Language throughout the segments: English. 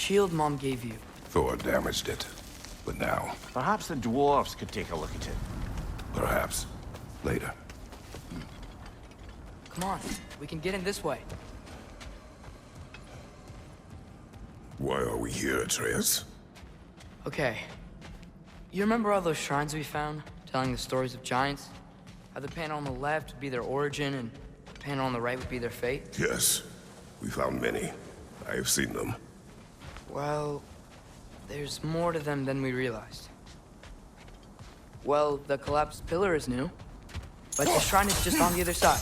shield Mom gave you. Thor damaged it. But now, Perhaps the dwarves could take a look at it. perhaps, later. Come on, we can get in this way. Why are we here, Atreus? Okay. You remember all those shrines we found, telling the stories of giants? How the panel on the left would be their origin, and the panel on the right would be their fate? Yes. We found many. I have seen them. Well, there's more to them than we realized. Well, the collapsed pillar is new, but the shrine is just on the other side.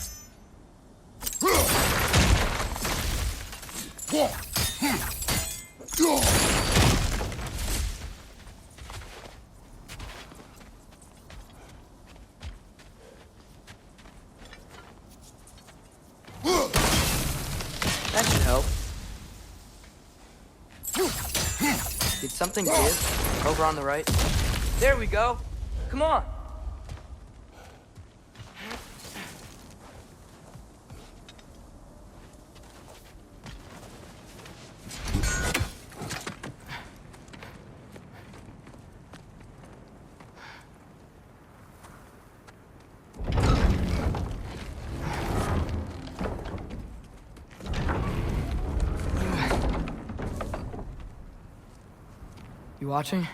That should help. Did something give? Over on the right. There we go. Come on. You watching?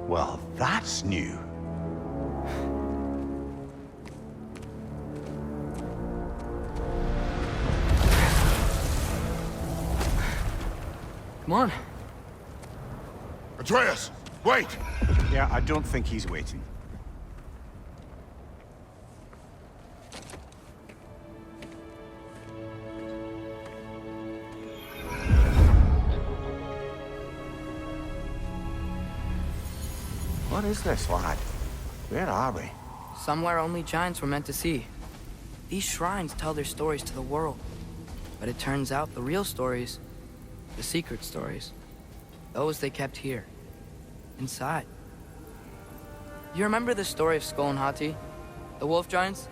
Well, that's new. Come on. Atreus! Wait! Yeah, I don't think he's waiting. What is this, lad? Where are we? Somewhere only giants were meant to see. These shrines tell their stories to the world. But it turns out the real stories, the secret stories, those they kept here, inside. You remember the story of Skull and Hati? The wolf giants?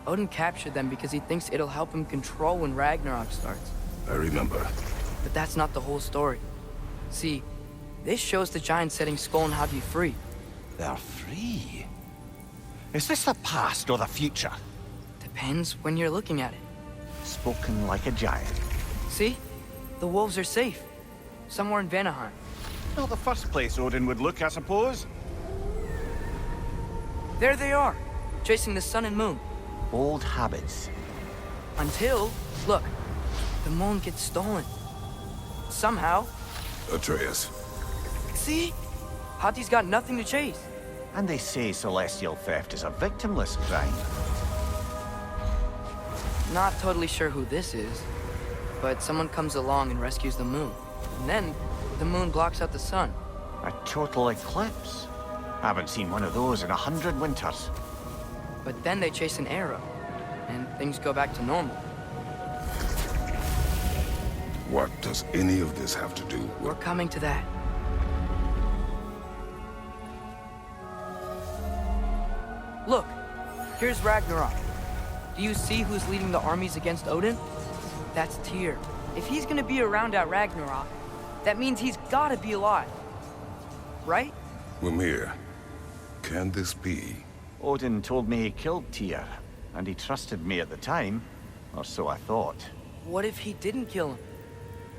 Odin captured them because he thinks it'll help him control when Ragnarok starts. I remember. But that's not the whole story. See, this shows the giants setting Skull and Hati free. They're free. Is this the past or the future? Depends when you're looking at it. Spoken like a giant. See? The wolves are safe. Somewhere in Vanaheim. Not the first place Odin would look, I suppose. There they are, chasing the sun and moon. Old habits. Until, look, the moon gets stolen. Somehow. Atreus. See? Hati's got nothing to chase. And they say celestial theft is a victimless crime. Not totally sure who this is, but someone comes along and rescues the moon. And then, the moon blocks out the sun. A total eclipse. Haven't seen one of those in 100 winters. But then they chase an arrow, and things go back to normal. What does any of this have to do with... We're coming to that. Look, here's Ragnarok. Do you see who's leading the armies against Odin? That's Tyr. If he's gonna be around at Ragnarok, that means he's gotta be alive. Right? Mimir, can this be? Odin told me he killed Tyr, and he trusted me at the time, or so I thought. What if he didn't kill him?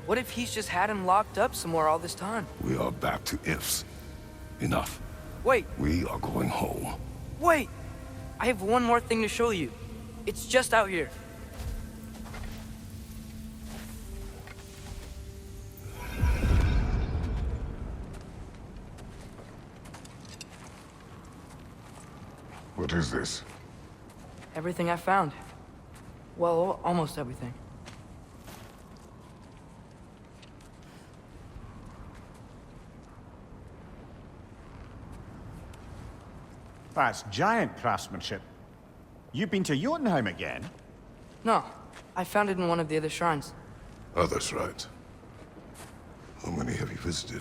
What if he's just had him locked up somewhere all this time? We are back to ifs. Enough. Wait, We are going home. wait! I have one more thing to show you. It's just out here. What is this? Everything I found. Well, almost everything. That's giant craftsmanship. You've been to Jotunheim again? No, I found it in one of the other shrines. Other shrines. How many have you visited?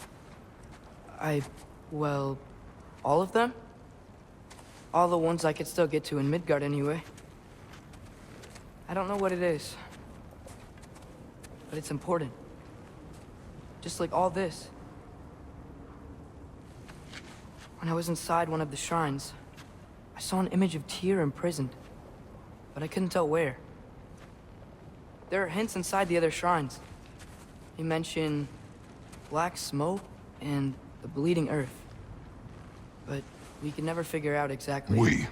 Well, all of them? All the ones I could still get to in Midgard anyway. I don't know what it is, but it's important. Just like all this. When I was inside one of the shrines, I saw an image of Tyr imprisoned, but I couldn't tell where. There are hints inside the other shrines. They mention black smoke and the bleeding earth. But we could never figure out exactly...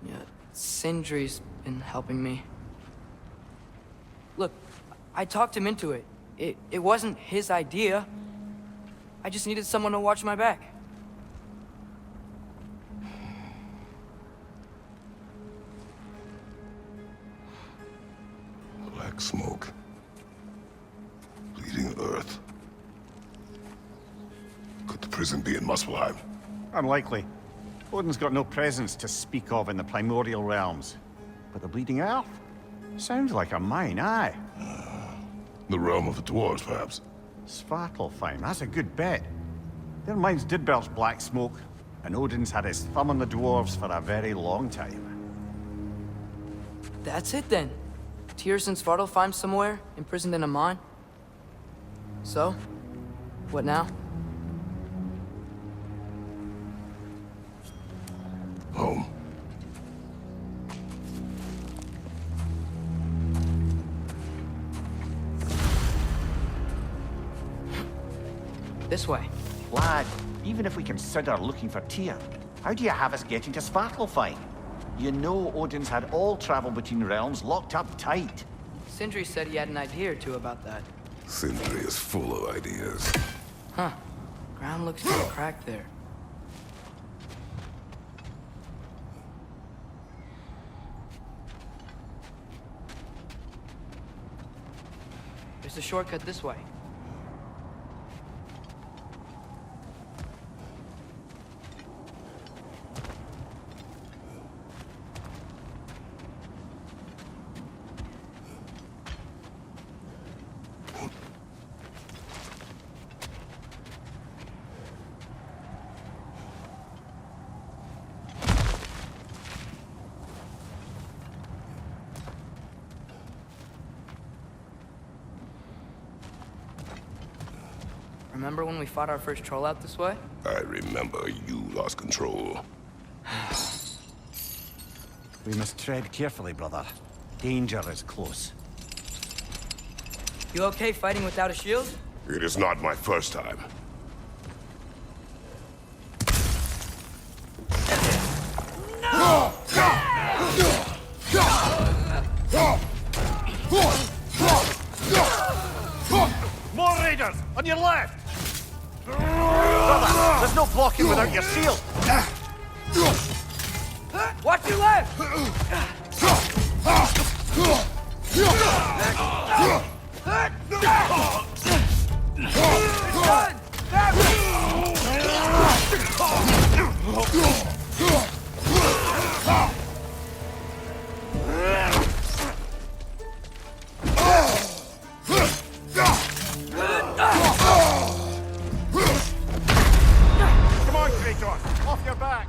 Yeah, Sindri's been helping me. Look, I talked him into it. It wasn't his idea. I just needed someone to watch my back. Black smoke. Bleeding earth. Could the prison be in Muspelheim? Unlikely. Odin's got no presence to speak of in the primordial realms. But the bleeding earth? Sounds like a mine, aye. The realm of the dwarves, perhaps? Svartalfheim, that's a good bet. Their mines did belch black smoke, and Odin's had his thumb on the dwarves for a very long time. That's it then. Tyr's in Svartalfheim somewhere, imprisoned in a mine. So, what now? Home. This way. Lad, even if we consider looking for Tyr, how do you have us getting to Svartalfheim? You know Odin's had all travel between realms locked up tight. Sindri said he had an idea or two about that. Sindri is full of ideas. Huh. Ground looks kind of cracked there. There's a shortcut this way. Remember when we fought our first troll out this way? I remember you lost control. We must tread carefully, brother. Danger is close. You okay fighting without a shield? It is not my first time. More raiders! On your left! Brother, there's no blocking without your shield! Watch your left! Come on, Kratos! Off your back!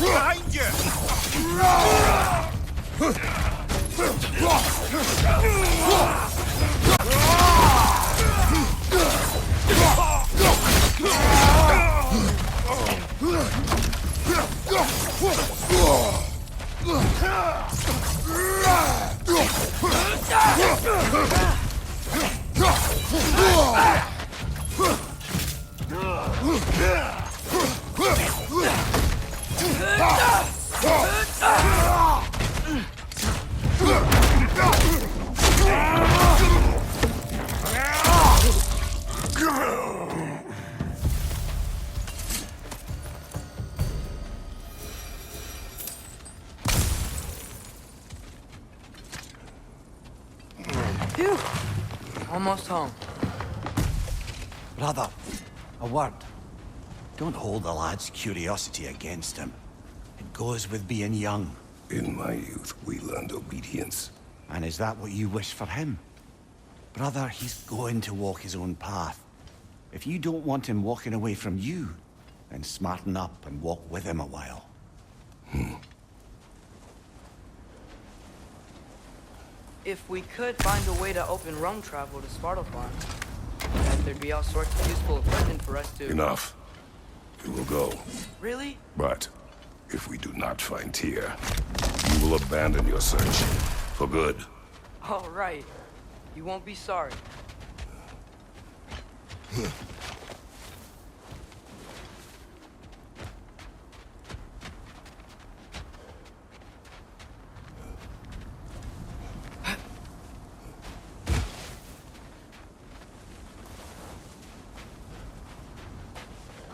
Behind you! Phew. Almost home. Brother, a word. Don't hold the lad's curiosity against him. It goes with being young. In my youth, we learned obedience. And is that what you wish for him? Brother, he's going to walk his own path. If you don't want him walking away from you, then smarten up and walk with him a while. If we could find a way to open roam travel to Svartalfheim, then there'd be all sorts of useful equipment for us to... Enough. We will go. Really? But if we do not find Tyr, you will abandon your search. For good. All right. You won't be sorry.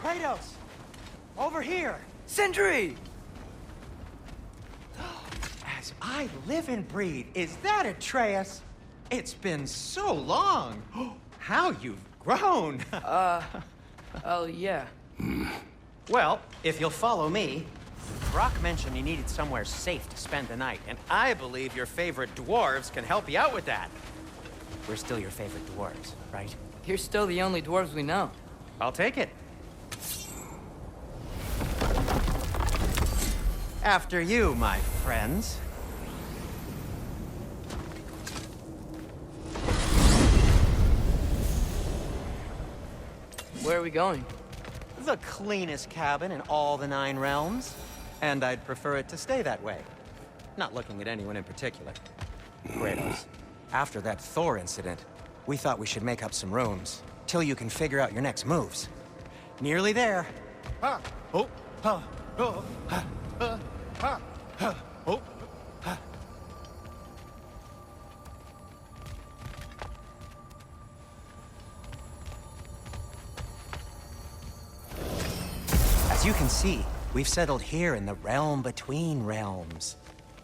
Kratos! Over here! Sentry! As I live and breathe, is that Atreus? It's been so long! How you've grown! Oh, yeah. Well, if you'll follow me, Brock mentioned you needed somewhere safe to spend the night, and I believe your favorite dwarves can help you out with that. We're still your favorite dwarves, right? You're still the only dwarves we know. I'll take it. After you, my friends. Where are we going? The cleanest cabin in all the 9 realms. And I'd prefer it to stay that way. Not looking at anyone in particular. Kratos, after that Thor incident, we thought we should make up some rooms, till you can figure out your next moves. Nearly there. Oh. As you can see, we've settled here in the realm between realms.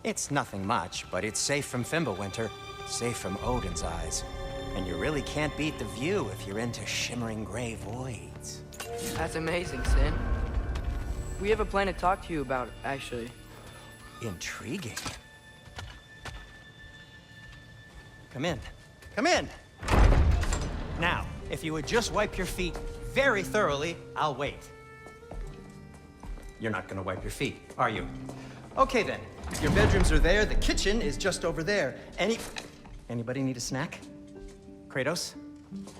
It's nothing much, but it's safe from Fimbulwinter, safe from Odin's eyes. And you really can't beat the view if you're into shimmering gray voids. That's amazing, Sin. We have a plan to talk to you about, actually. Intriguing. Come in. Come in! Now, if you would just wipe your feet very thoroughly, I'll wait. You're not gonna wipe your feet, are you? Okay then. Your bedrooms are there, the kitchen is just over there. Anybody need a snack? Kratos?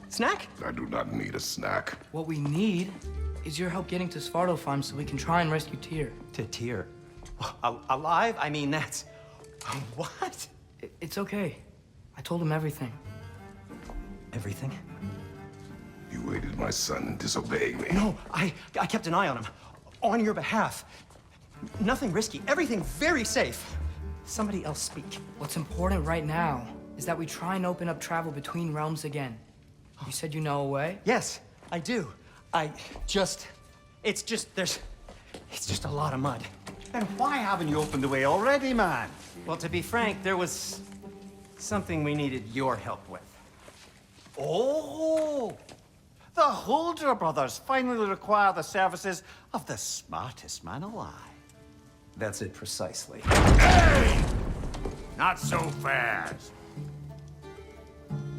Snack? I do not need a snack. What we need is your help getting to Svartalfheim so we can try and rescue Tyr. To Tyr. Alive? I mean, that's... What? It's okay. I told him everything. Everything? You aided my son in disobeying me. No, I kept an eye on him. On your behalf. Nothing risky. Everything very safe. Somebody else speak. What's important right now is that we try and open up travel between realms again. You said you know a way? Yes, I do. It's just a lot of mud. Then why haven't you opened the way already, man? Well, to be frank, there was something we needed your help with. Oh! The Holder brothers finally require the services of the smartest man alive. That's it precisely. Hey! Not so fast.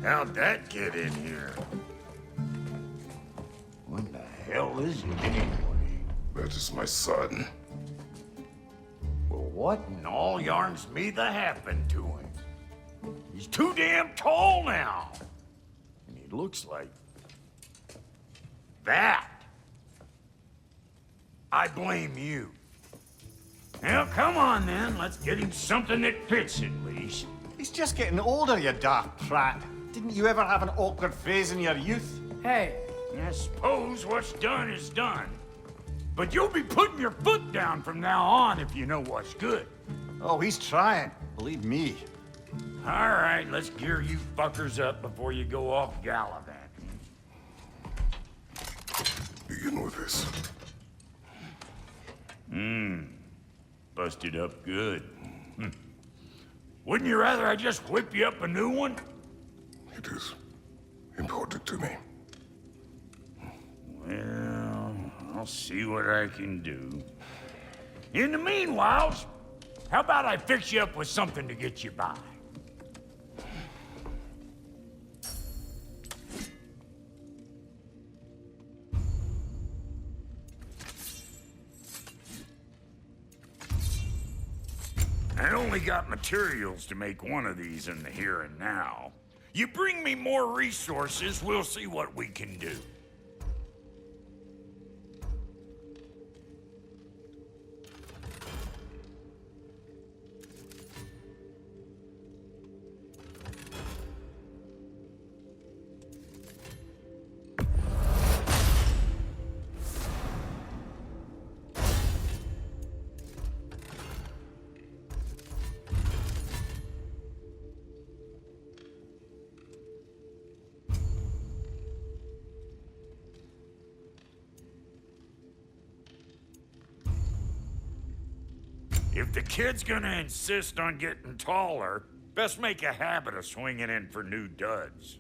How'd that get in here? What the hell is it anyway? That is my son. Well, what in all yarns me that happened to him? He's too damn tall now. And he looks like... that. I blame you. Well, come on then. Let's get him something that fits at least. He's just getting older, you daft prat. Didn't you ever have an awkward phase in your youth? Hey, I suppose what's done is done. But you'll be putting your foot down from now on if you know what's good. Oh, he's trying. Believe me. All right, let's gear you fuckers up before you go off gallivanting. Begin with this. Busted up good. Wouldn't you rather I just whip you up a new one? It is important to me. Well, I'll see what I can do. In the meanwhile, how about I fix you up with something to get you by? I only got materials to make one of these in the here and now. You bring me more resources, we'll see what we can do. If the kid's gonna insist on getting taller, best make a habit of swinging in for new duds.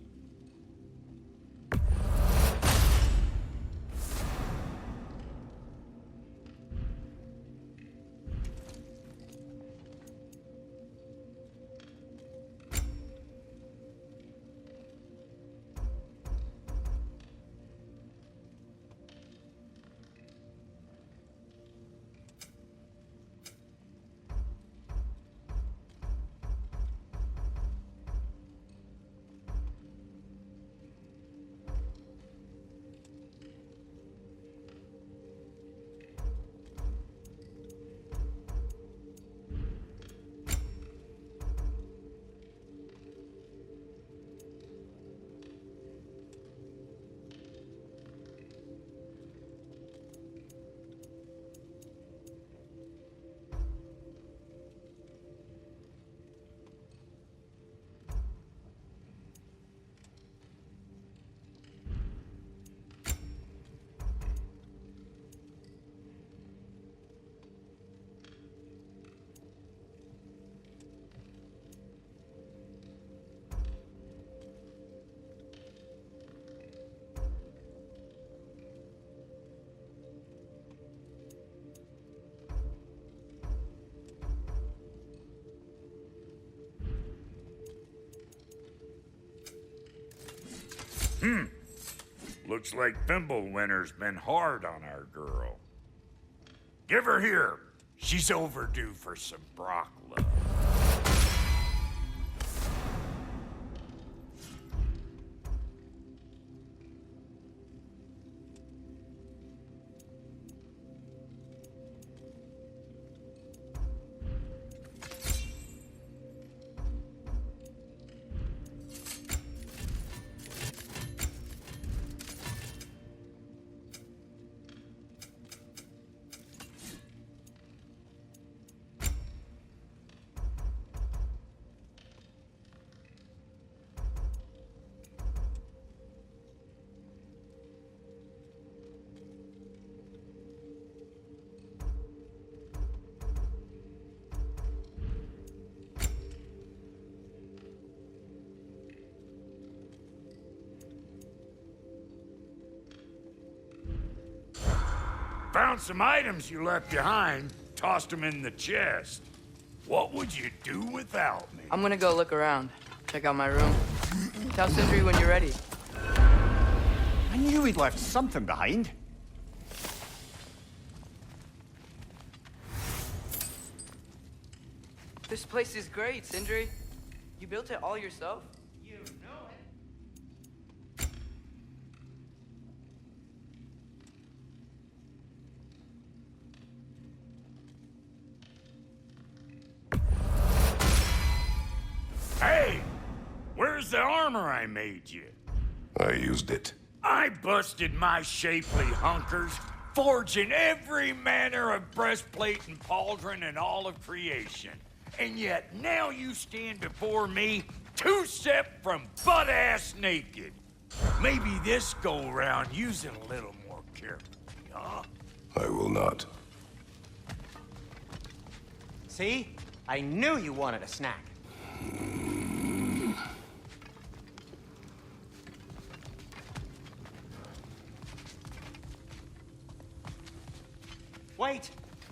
Looks like Fimbulwinter's been hard on our girl. Give her here. She's overdue for some Brock love. Found some items you left behind, tossed them in the chest. What would you do without me? I'm gonna go look around. Check out my room. Tell Sindri when you're ready. I knew he'd left something behind. This place is great, Sindri. You built it all yourself? You know it. Hey! Where's the armor I made you? I used it. I busted my shapely hunkers, forging every manner of breastplate and pauldron in all of creation. And yet now you stand before me, two-step from butt-ass naked. Maybe this go-round using a little more carefully, huh? I will not. See? I knew you wanted a snack.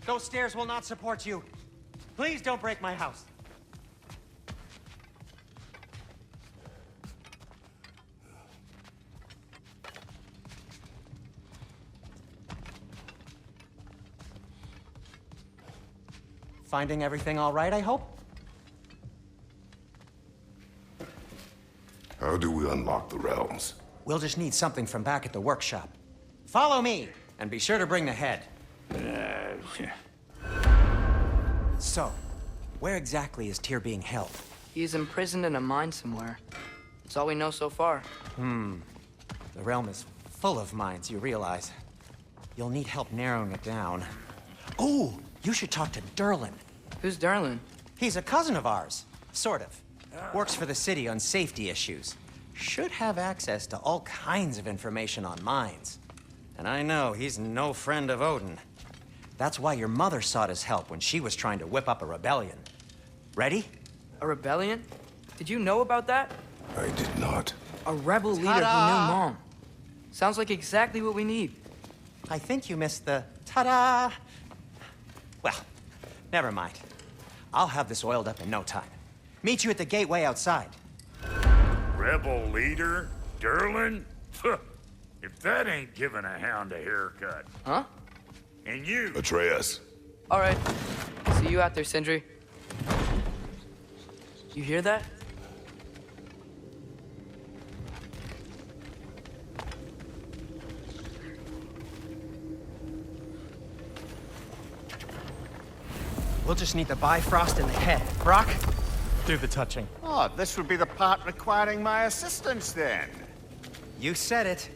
Those stairs will not support you. Please don't break my house. Finding everything all right, I hope? How do we unlock the realms? We'll just need something from back at the workshop. Follow me, and be sure to bring the head. So, where exactly is Tyr being held? He's imprisoned in a mine somewhere. That's all we know so far. The realm is full of mines, you realize. You'll need help narrowing it down. Oh, you should talk to Durlin. Who's Darlin? He's a cousin of ours, sort of. Works for the city on safety issues. Should have access to all kinds of information on mines. And I know he's no friend of Odin. That's why your mother sought his help when she was trying to whip up a rebellion. Ready? A rebellion? Did you know about that? I did not. A rebel leader who knew Mom. Sounds like exactly what we need. I think you missed the ta-da. Well, never mind. I'll have this oiled up in no time. Meet you at the gateway outside. Rebel leader? Durlin? If that ain't giving a hound a haircut. Huh? And you? Atreus. All right. See you out there, Sindri. You hear that? We'll just need the Bifrost in the head. Brock, do the touching. Oh, this would be the part requiring my assistance then. You said it.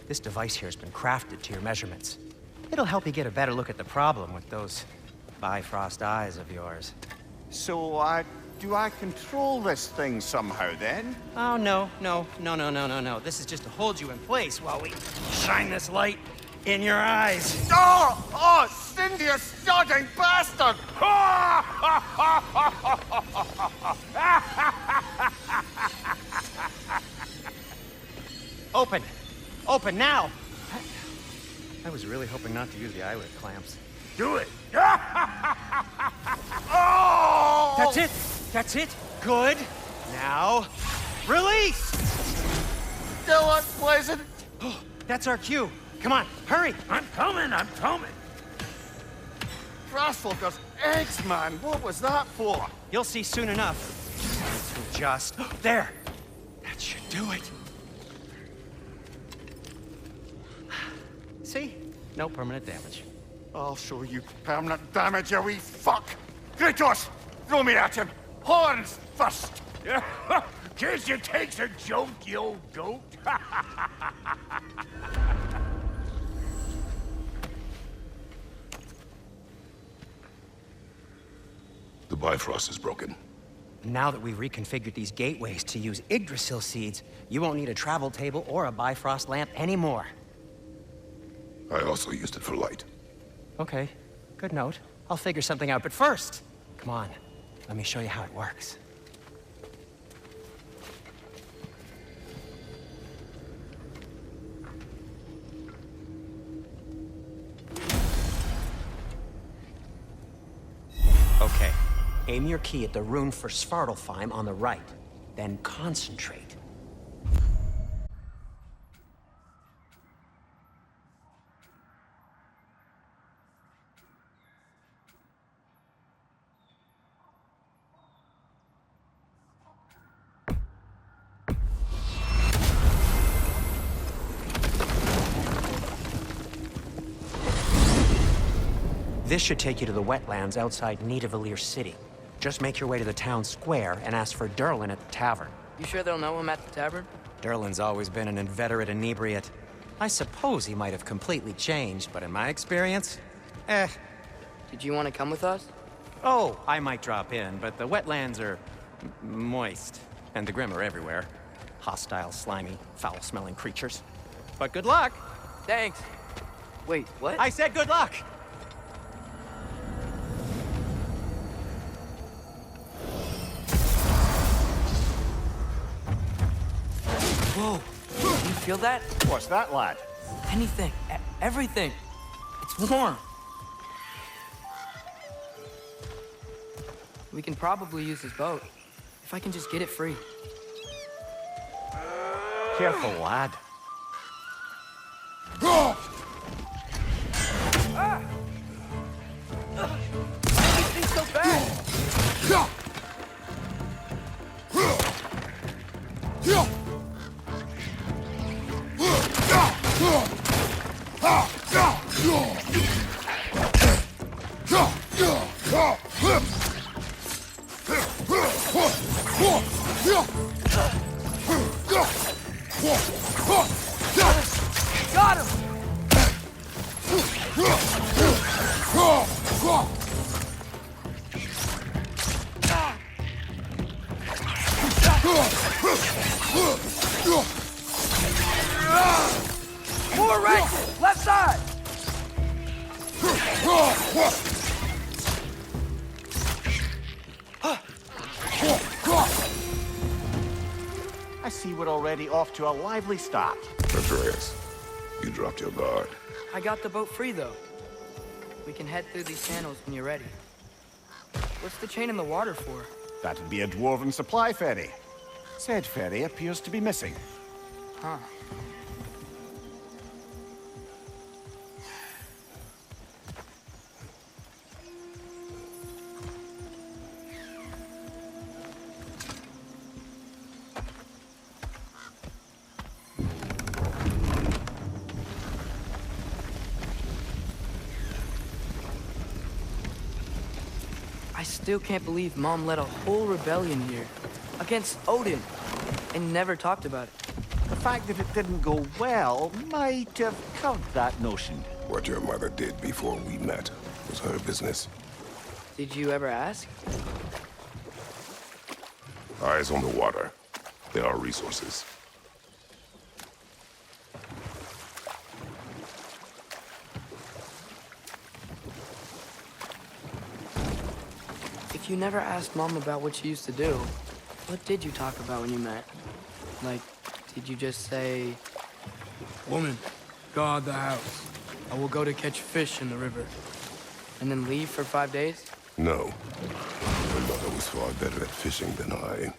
This device here has been crafted to your measurements. It'll help you get a better look at the problem with those Bifrost eyes of yours. So, do I control this thing somehow then? Oh, no. This is just to hold you in place while we shine this light in your eyes. Oh, Cindy, you sodding bastard! Open! Open now! I was really hoping not to use the eyelid clamps. Do it! Oh! That's it! That's it! Good! Now, release! Still unpleasant. Oh, that's our cue. Come on, hurry! I'm coming! Grassfuckers, eggs, man. What was that for? You'll see soon enough. Just there. That should do it. See? No permanent damage. I'll show you permanent damage, you wee fuck. Kratos, throw me at him. Horns first. Guess you takes a joke, you old goat. The Bifrost is broken. Now that we've reconfigured these gateways to use Yggdrasil seeds, you won't need a travel table or a Bifrost lamp anymore. I also used it for light. Okay, good note. I'll figure something out, but first, come on, let me show you how it works. Okay, aim your key at the rune for Svartalfheim on the right, then concentrate. This should take you to the wetlands outside Nidavellir City. Just make your way to the town square and ask for Durlin at the tavern. You sure they'll know him at the tavern? Durlin's always been an inveterate inebriate. I suppose he might have completely changed, but in my experience, Did you want to come with us? Oh, I might drop in, but the wetlands are moist, and the Grim are everywhere. Hostile, slimy, foul-smelling creatures. But good luck! Thanks. Wait, what? I said good luck! Whoa. Do you feel that? What's that, lad? Anything. Everything. It's warm. We can probably use his boat, if I can just get it free. Careful, lad. He's so fast! Got him! More right! Left side! I see we're already off to a lively start. Atreus, you dropped your guard. I got the boat free, though. We can head through these channels when you're ready. What's the chain in the water for? That'd be a dwarven supply ferry. Said ferry appears to be missing. Huh. I still can't believe Mom led a whole rebellion here. Against Odin. And never talked about it. The fact that it didn't go well might have curbed that notion. What your mother did before we met was her business. Did you ever ask? Eyes on the water. There are resources. If you never asked Mom about what she used to do, what did you talk about when you met? Like, did you just say... Woman, guard the house. I will go to catch fish in the river. And then leave for 5 days? No. Your mother was far better at fishing than I.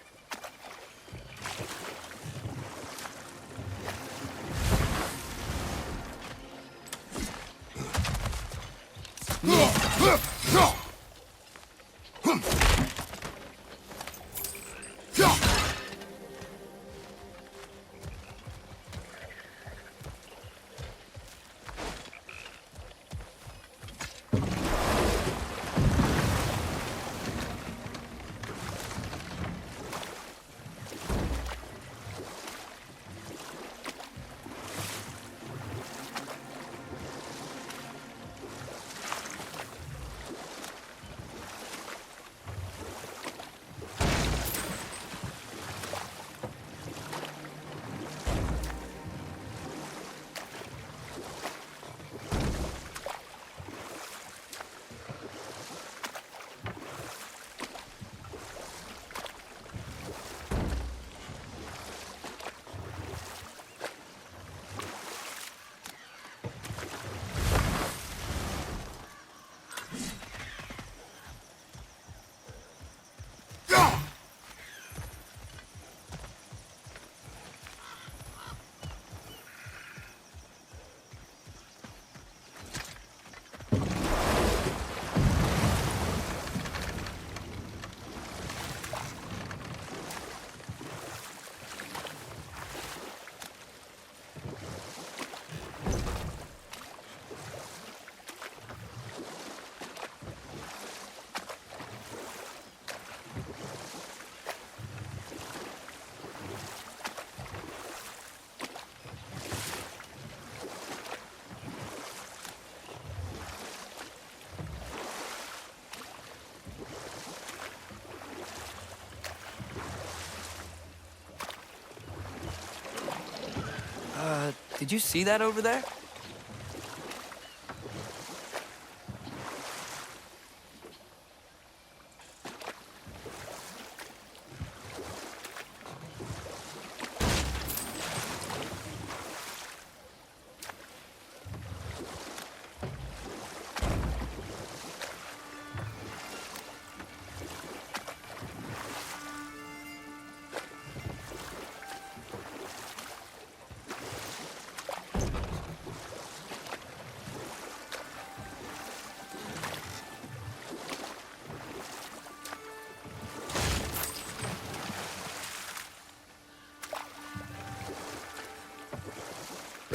Did you see that over there?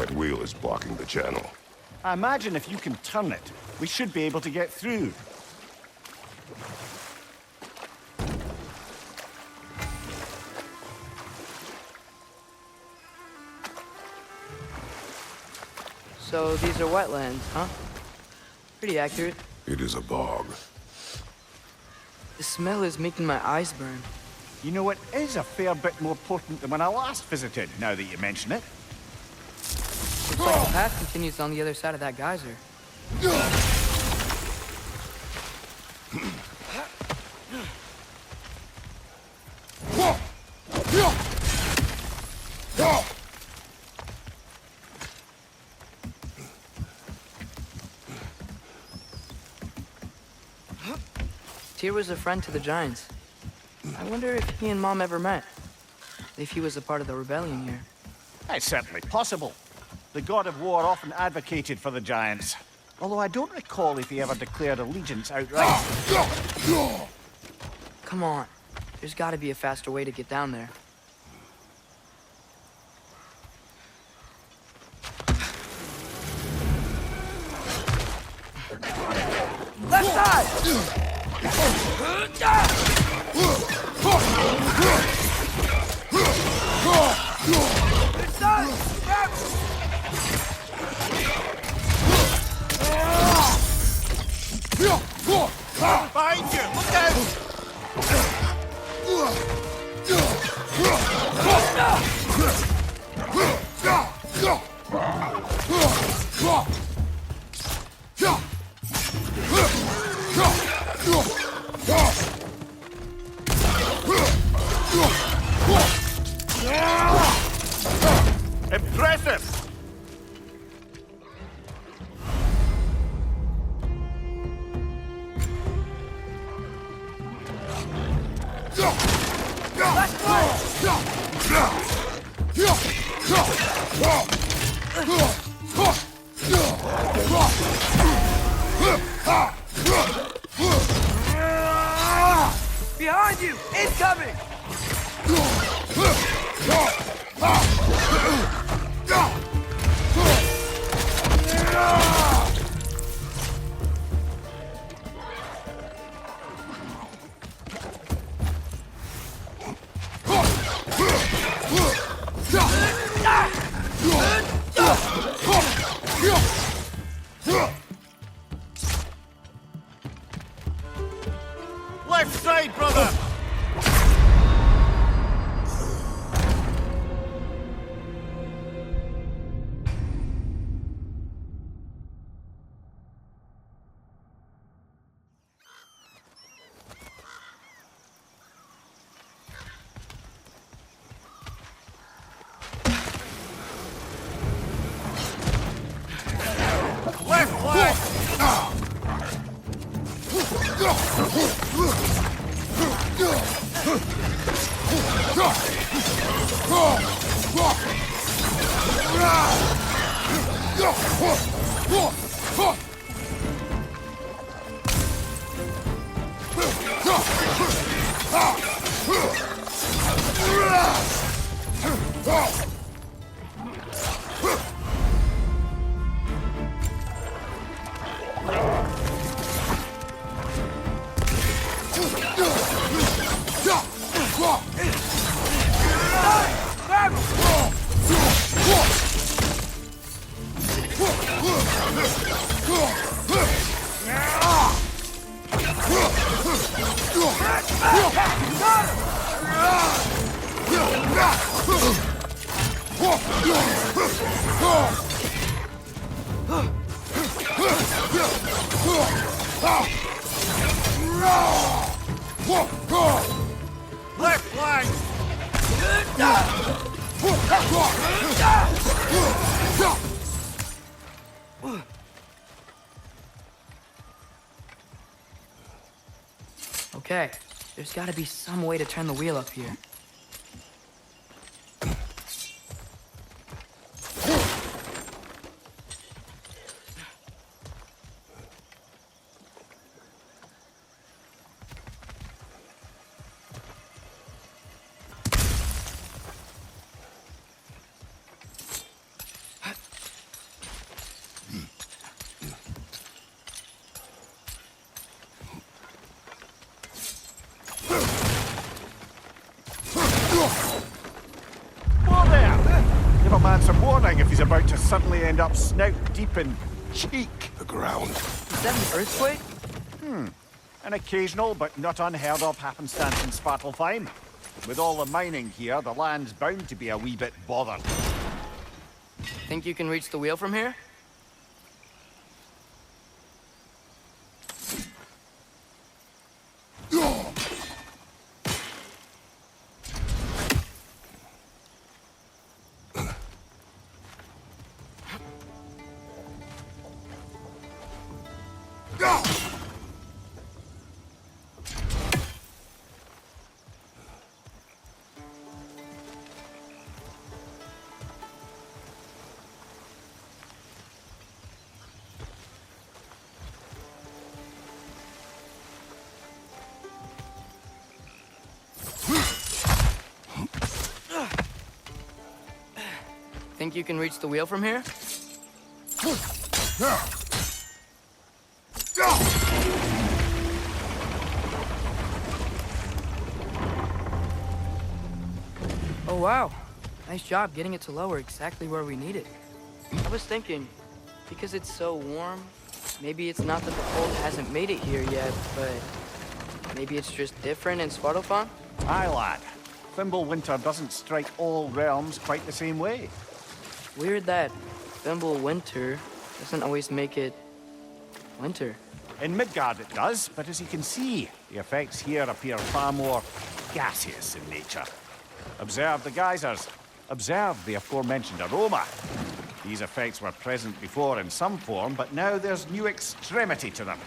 That wheel is blocking the channel. I imagine if you can turn it, we should be able to get through. So these are wetlands, huh? Pretty accurate. It is a bog. The smell is making my eyes burn. You know, it is a fair bit more potent than when I last visited, now that you mention it. Looks like the path continues on the other side of that geyser. Tyr was a friend to the Giants. I wonder if he and Mom ever met. If he was a part of the rebellion here. It's certainly possible. The god of war often advocated for the Giants. Although I don't recall if he ever declared allegiance outright. Come on. There's gotta be a faster way to get down there. Left side! Behind you! Look out! Impressive! Behind you! Incoming! Left side, brother! Left flank! Left flank! Okay, there's gotta be some way to turn the wheel up here. man some warning if he's about to suddenly end up snout deep in cheek. The ground. Is that an earthquake? An occasional but not unheard of happenstance in Svartalfheim. With all the mining here, the land's bound to be a wee bit bothered. Think you can reach the wheel from here? Think you can reach the wheel from here? Oh wow, nice job getting it to lower exactly where we need it. I was thinking, because it's so warm, maybe it's not that the cold hasn't made it here yet, but maybe it's just different in Svartalfheim? Aye, lad. Thimble winter doesn't strike all realms quite the same way. Weird that Thimble winter doesn't always make it winter. In Midgard it does, but as you can see, the effects here appear far more gaseous in nature. Observe the geysers. Observe the aforementioned aroma. These effects were present before in some form, but now there's new extremity to them.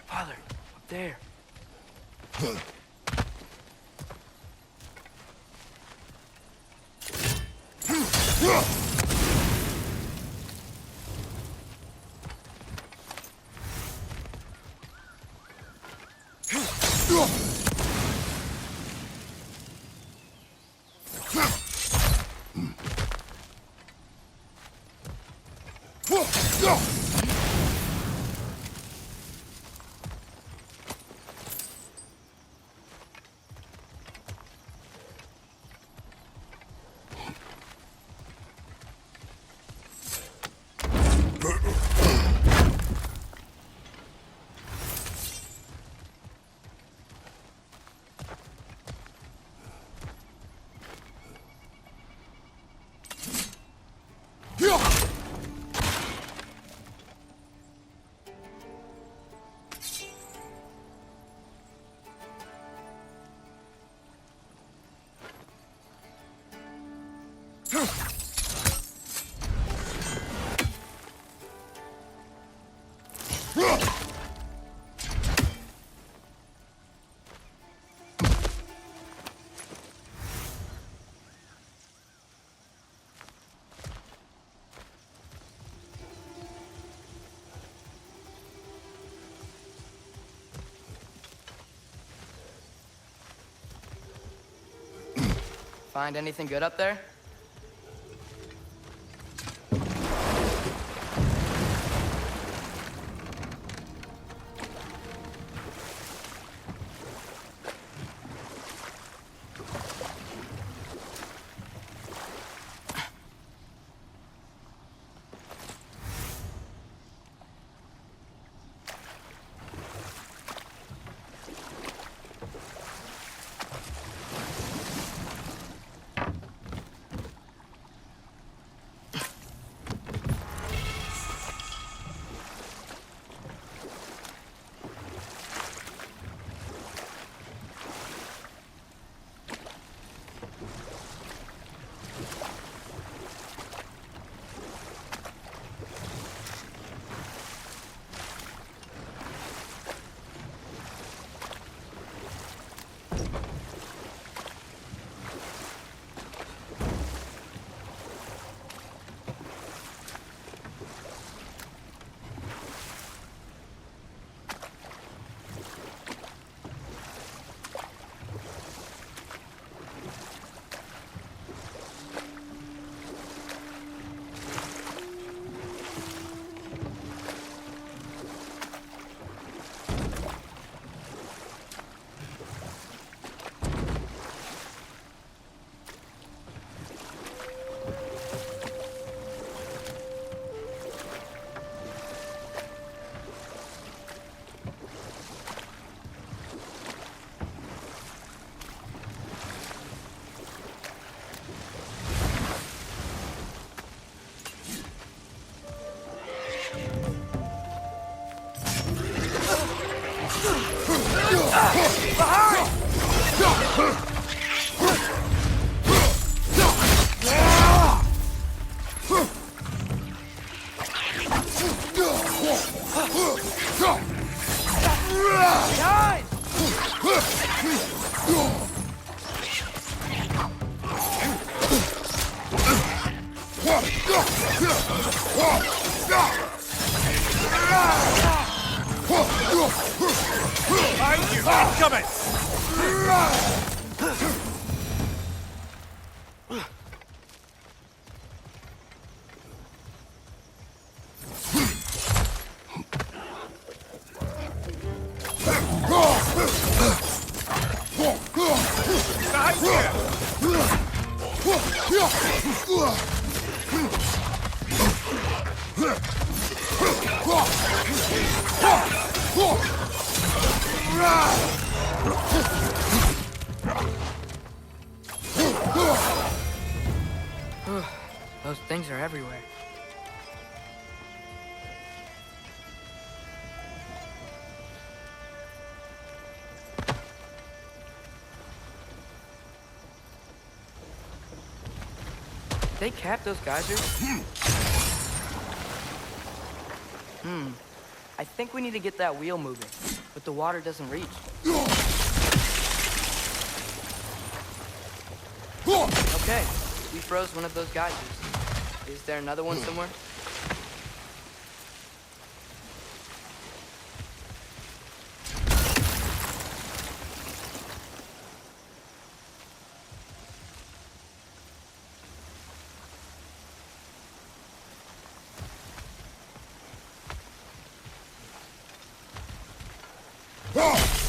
Father, up there. Find anything good up there? Those things are everywhere. They capped those geysers? I think we need to get that wheel moving, but the water doesn't reach. Okay, we froze one of those geysers. Is there another one somewhere?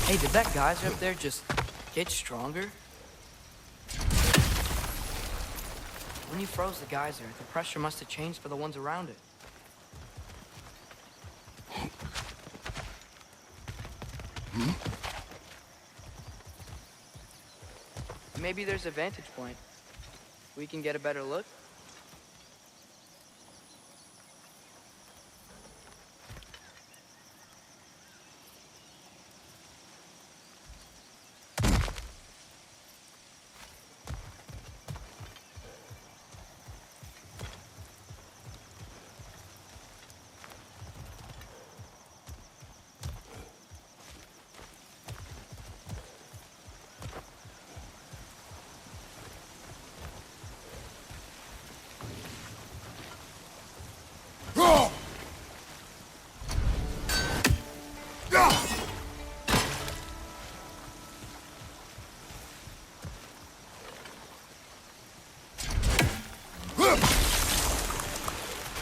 Hey, did that geyser up there just get stronger? When you froze the geyser, the pressure must have changed for the ones around it. Maybe there's a vantage point. We can get a better look.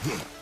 Hmm.